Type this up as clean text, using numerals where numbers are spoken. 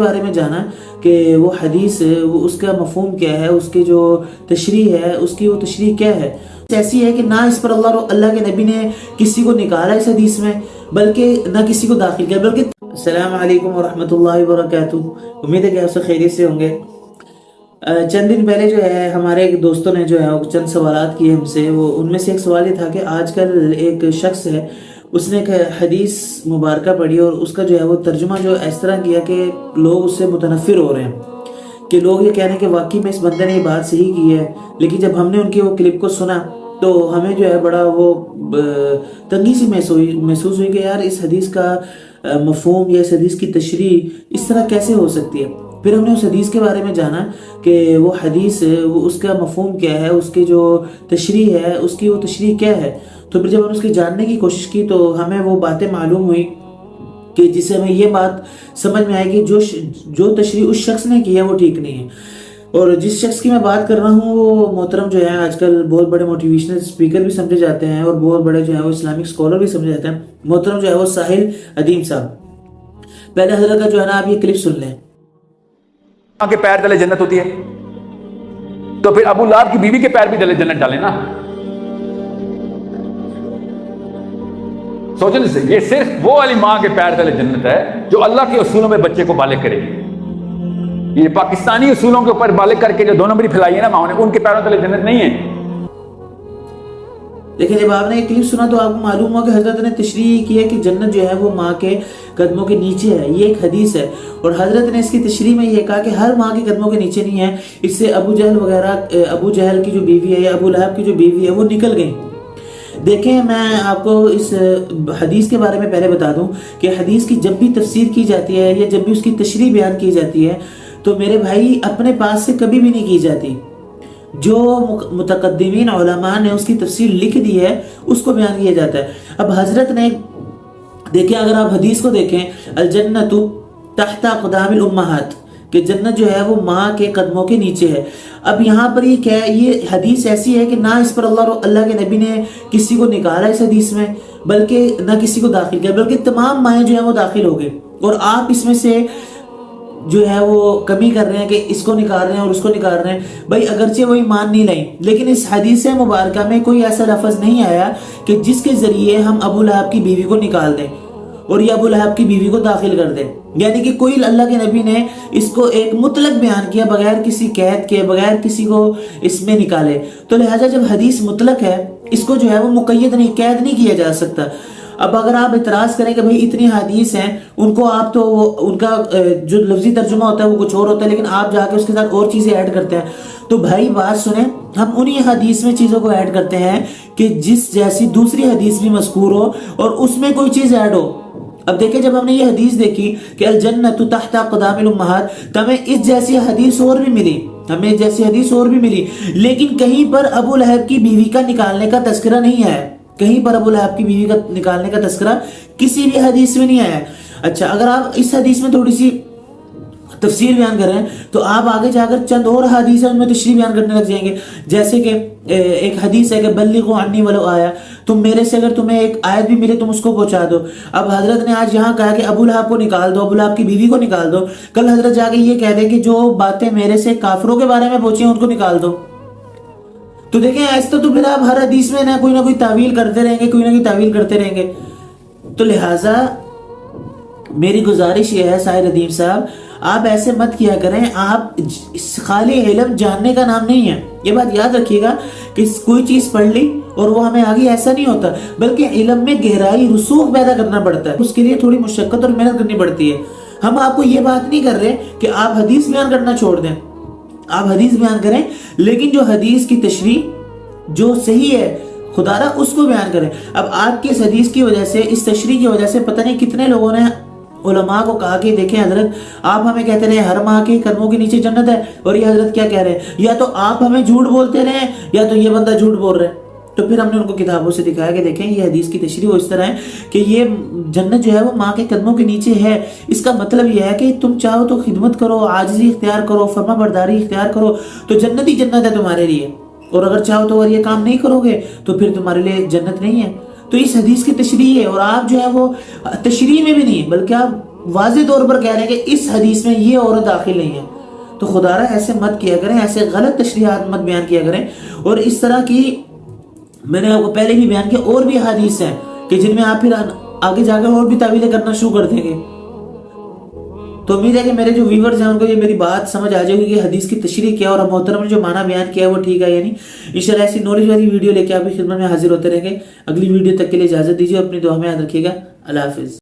بارے میں جانا کہ وہ حدیث وہ اس کا مفہوم کیا ہے، اس کے جو تشریح ہے اس کی وہ تشریح کیا ہے۔ ایسی ہے کہ نہ اس پر اللہ کے نبی نے کسی کو نکالا اس حدیث میں، بلکہ نہ کسی کو داخل کیا، بلکہ السلام علیکم ورحمۃ اللہ وبرکاتہ۔ امید ہے کہ آپ سے خیریت سے ہوں گے۔ چند دن پہلے جو ہے ہمارے ایک دوستوں نے جو ہے وہ چند سوالات کیے ہم سے، وہ ان میں سے ایک سوال یہ تھا کہ آج کل ایک شخص ہے، اس نے ایک حدیث مبارکہ پڑھی اور اس کا جو ہے وہ ترجمہ جو اس طرح کیا کہ لوگ اس سے متنفر ہو رہے ہیں، کہ لوگ یہ کہہ رہے ہیں کہ واقعی میں اس بندے نے یہ بات صحیح کی ہے، لیکن جب ہم نے ان کی وہ کلپ کو سنا تو ہمیں جو ہے بڑا وہ تنگی سی محسوس ہوئی کہ یار اس حدیث کا مفہوم یا اس حدیث کی تشریح اس طرح کیسے ہو سکتی ہے۔ پھر ہم نے اس حدیث کے بارے میں جانا کہ وہ حدیث وہ اس کا مفہوم کیا ہے، اس کے جو تشریح ہے اس کی وہ تشریح کیا ہے۔ تو پھر جب ہم نے اس کی جاننے کی کوشش کی تو ہمیں وہ باتیں معلوم ہوئی کہ جس سے ہمیں یہ بات سمجھ میں آئے کہ جو تشریح اس شخص نے کی ہے وہ ٹھیک نہیں ہے۔ اور جس شخص کی میں بات کر رہا ہوں وہ محترم جو ہے آج کل بہت بڑے موٹیویشنل اسپیکر بھی سمجھے جاتے ہیں اور بہت بڑے جو ہے وہ اسلامک اسکالر بھی سمجھے جاتے ہیں، محترم جو ہے وہ ساحل ادیم صاحب۔ پہلے حضرت کا جو ہے نا آپ یہ کلپ سن لیں۔ کے پیر تلے جنت ہوتی ہے تو پھر ابو لہب کی بیوی کے پیر بھی تلے جنت ڈالے نا۔ سوچیں سے یہ صرف وہ والی ماں کے پیر تلے جنت ہے جو اللہ کے اصولوں میں بچے کو بالغ کرے گی۔ یہ پاکستانی اصولوں کے اوپر بالغ کر کے جو 2 نمبری پھیلائی ہے نا ماں نے، ان کے پیروں تلے جنت نہیں ہے۔ لیکن جب آپ نے ایک کلپ سنا تو آپ کو معلوم ہوا کہ حضرت نے تشریح کی ہے کہ جنت جو ہے وہ ماں کے قدموں کے نیچے ہے، یہ ایک حدیث ہے۔ اور حضرت نے اس کی تشریح میں یہ کہا کہ ہر ماں کے قدموں کے نیچے نہیں ہے، اس سے ابو جہل کی جو بیوی ہے یا ابو لہب کی جو بیوی ہے وہ نکل گئی۔ دیکھیں میں آپ کو اس حدیث کے بارے میں پہلے بتا دوں کہ حدیث کی جب بھی تفسیر کی جاتی ہے یا جب بھی اس کی تشریح بیان کی جاتی ہے تو میرے بھائی اپنے پاس سے کبھی بھی نہیں کی جاتی، جو متقدمین علماء نے اس کی تفسیر لکھ دی ہے اس کو بیان کیا جاتا ہے۔ اب حضرت نے دیکھیں، اگر آپ حدیث کو دیکھیں الجنت تحت اقدام الامہات، کہ جنت جو ہے وہ ماں کے قدموں کے نیچے ہے۔ اب یہاں پر یہ کیا ہے، یہ حدیث ایسی ہے کہ نہ اس پر اللہ کے نبی نے کسی کو نکالا اس حدیث میں، بلکہ نہ کسی کو داخل کیا، بلکہ تمام مائیں جو ہیں وہ داخل ہو گئے، اور آپ اس میں سے جو ہے وہ کمی کر رہے ہیں کہ اس کو نکال رہے ہیں اور اس کو نکال رہے ہیں۔ بھائی اگرچہ وہ ایمان نہیں لائیں، لیکن اس حدیث مبارکہ میں کوئی ایسا لفظ نہیں آیا کہ جس کے ذریعے ہم ابو لہب کی بیوی کو نکال دیں اور یہ ابو لہب کی بیوی کو داخل کر دیں، یعنی کہ کوئی اللہ کے نبی نے اس کو ایک مطلق بیان کیا بغیر کسی قید کے، بغیر کسی کو اس میں نکالے۔ تو لہٰذا جب حدیث مطلق ہے اس کو جو ہے وہ مقید نہیں، قید نہیں کیا جا سکتا۔ اب اگر آپ اعتراض کریں کہ بھئی اتنی حدیث ہیں، ان کو آپ تو ان کا جو لفظی ترجمہ ہوتا ہے وہ کچھ اور ہوتا ہے، لیکن آپ جا کے اس کے ساتھ اور چیزیں ایڈ کرتے ہیں، تو بھائی بات سنیں، ہم انہی حدیث میں چیزوں کو ایڈ کرتے ہیں کہ جس جیسی دوسری حدیث بھی مذکور ہو اور اس میں کوئی چیز ایڈ ہو۔ اب دیکھیں جب ہم نے یہ حدیث دیکھی کہ الجنت تحت اقدام الامہات، تو ہمیں اس جیسی حدیث اور بھی ملی، لیکن کہیں پر ابو لہب کی بیوی کا نکالنے کا تذکرہ نہیں ہے، کہیں پر ابو لہب کی بیوی کا نکالنے کا تذکرہ کسی بھی حدیث میں نہیں آیا۔ اچھا، اگر آپ اس حدیث میں تھوڑی سی تفسیر بیان کر رہے ہیں تو آپ آگے جا کر چند اور حدیث ہیں ان میں تشریح بیان کرنے لگ جائیں گے، جیسے کہ ایک حدیث ہے کہ بلغوا عنی ولو آیا، تم میرے سے اگر تمہیں ایک آیت بھی ملے تم اس کو پہنچا دو۔ اب حضرت نے آج یہاں کہا کہ ابو لہب کو نکال دو، ابو لہب کی بیوی کو نکال دو، کل حضرت جا کے یہ کہہ دیں کہ جو باتیں میرے سے کافروں کے بارے میں پہنچی ہیں ان کو نکال دو۔ تو دیکھیں ایسا تو پھر آپ ہر حدیث میں کوئی نہ کوئی تعویل کرتے رہیں گے، تو لہٰذا میری گزارش یہ ہے ساحل ادیم صاحب، آپ ایسے مت کیا کریں، آپ خالی علم جاننے کا نام نہیں ہے، یہ بات یاد رکھیے گا کہ کوئی چیز پڑھ لی اور وہ ہمیں آگے ایسا نہیں ہوتا، بلکہ علم میں گہرائی رسوخ پیدا کرنا پڑتا ہے، اس کے لیے تھوڑی مشقت اور محنت کرنی پڑتی ہے۔ ہم آپ کو یہ بات نہیں کر رہے کہ آپ حدیث بیان کرنا چھوڑ دیں، آپ حدیث بیان کریں، لیکن جو حدیث کی تشریح جو صحیح ہے خدا را اس کو بیان کریں۔ اب آپ کی اس حدیث کی وجہ سے، اس تشریح کی وجہ سے پتہ نہیں کتنے لوگوں نے علماء کو کہا کہ دیکھیں حضرت آپ ہمیں کہتے رہے ہر ماں کے قدموں کے نیچے جنت ہے، اور یہ حضرت کیا کہہ رہے ہیں، یا تو آپ ہمیں جھوٹ بولتے رہے یا تو یہ بندہ جھوٹ بول رہے ہیں۔ تو پھر ہم نے ان کو کتابوں سے دکھایا کہ دیکھیں یہ حدیث کی تشریح وہ اس طرح ہے کہ یہ جنت جو ہے وہ ماں کے قدموں کے نیچے ہے، اس کا مطلب یہ ہے کہ تم چاہو تو خدمت کرو، عاجزی اختیار کرو، فرما برداری اختیار کرو تو جنت ہی جنت ہے تمہارے لیے، اور اگر چاہو تو اگر یہ کام نہیں کرو گے تو پھر تمہارے لیے جنت نہیں ہے۔ تو اس حدیث کی تشریح ہے، اور آپ جو ہے وہ تشریح میں بھی نہیں بلکہ آپ واضح طور پر کہہ رہے ہیں کہ اس حدیث میں یہ عورت داخل نہیں ہے. تو خدا را ایسے مت کیا کریں, ایسے غلط تشریحات مت بیان کیا کریں. اور اس طرح کی میں نے آپ کو پہلے بھی بیان کیا اور بھی حدیث ہیں کہ جن میں آپ پھر آگے جا کر اور بھی تعویلیں کرنا شروع کر دیں گے. تو امید ہے کہ میرے جو ویورز ہیں ان کو یہ میری بات سمجھ آ جائے گی کہ حدیث کی تشریح کیا اور محترم نے جو معنی بیان کیا ہے وہ ٹھیک ہے یا نہیں. انشاءاللہ ایسی نالج والی ویڈیو لے کے آپ کی خدمت میں حاضر ہوتے رہیں گے. اگلی ویڈیو تک کے لیے اجازت دیجیے, اپنی دعا میں یاد رکھیے گا. اللہ حافظ.